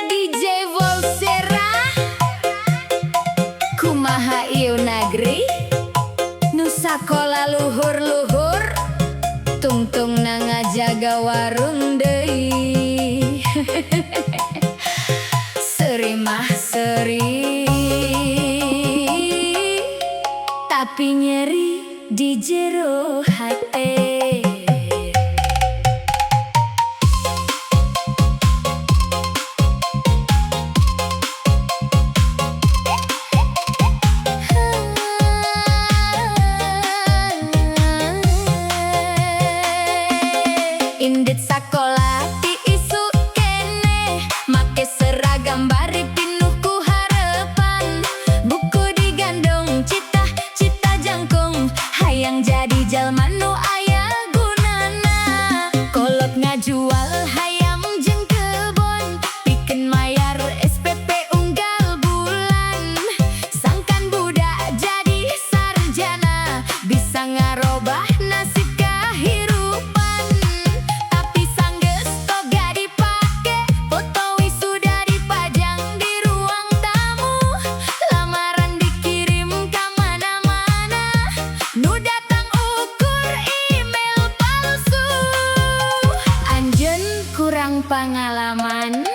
DJ Volsera kumaha ieu nagri nu sakola luhur-luhur tungtung na ngajaga warung deui. Seri mah seri tapi nyeri di jero hate. Indit sakola ti isu kene make seragam bari pinuh ku harepan buku digandong cita-cita jangkung hayang jadi jalma nu aya gunana kolot ngajual hayam jeung kebon pikeun mayar SPP unggal bulan sangkan budak jadi sarjana bisa ngarobah nasib kahirupan. Tapi sanggeus toga dipake foto wisuda dipajang di ruang tamu lamaran dikirim ka mana-mana nu datang ukur email palsu. Anjeun kurang pengalaman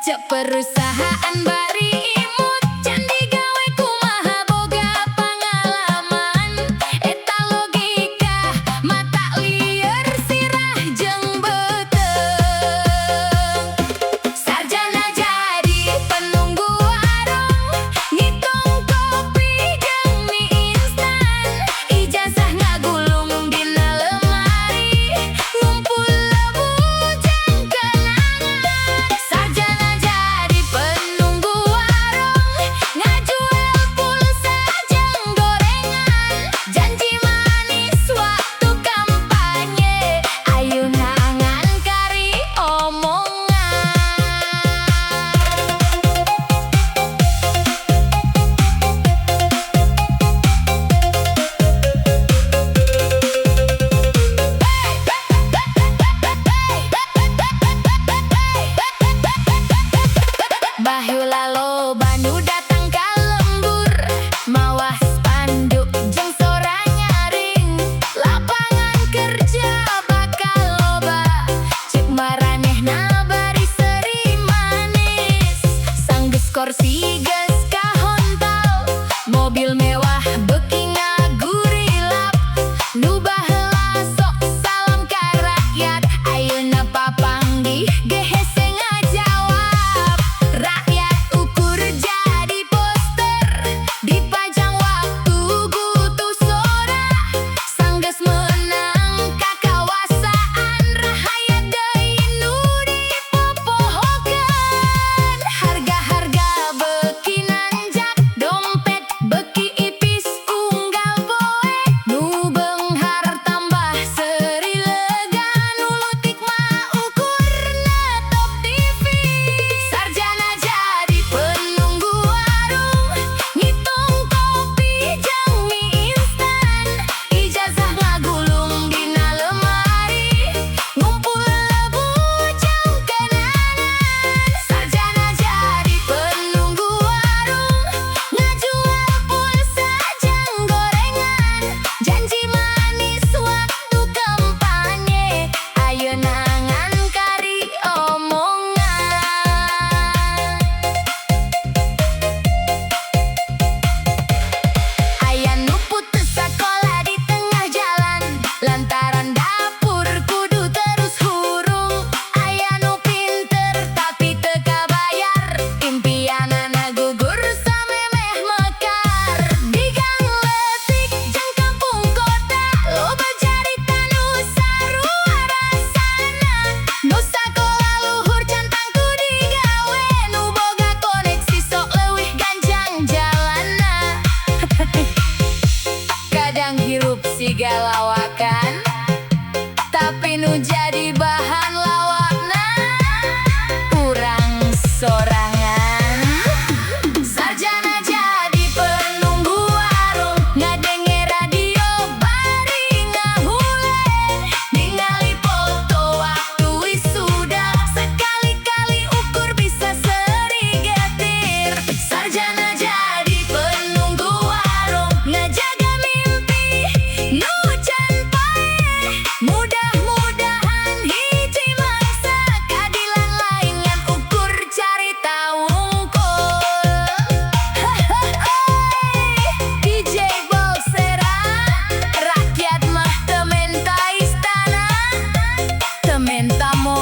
cek perusahaan bari imut can digawe kumaha boga pengalaman eta logika mata lieur sirah jeung beuteung. Sarjana jadi penunggu warung ngitung kopi jeung mie instan ijazah ngagulung dina lemari ngumpul lebu jeung kenangan. Sarjana jadi penunggu warung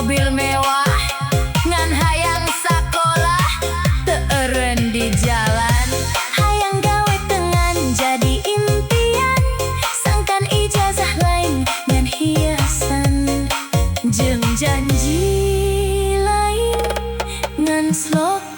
mobil mewah, ngan hayang sakolah, teeren di jalan, hayang gawe tengan jadi impian, sangkan ijazah lain ngan hiasan, jeung janji lain ngan slok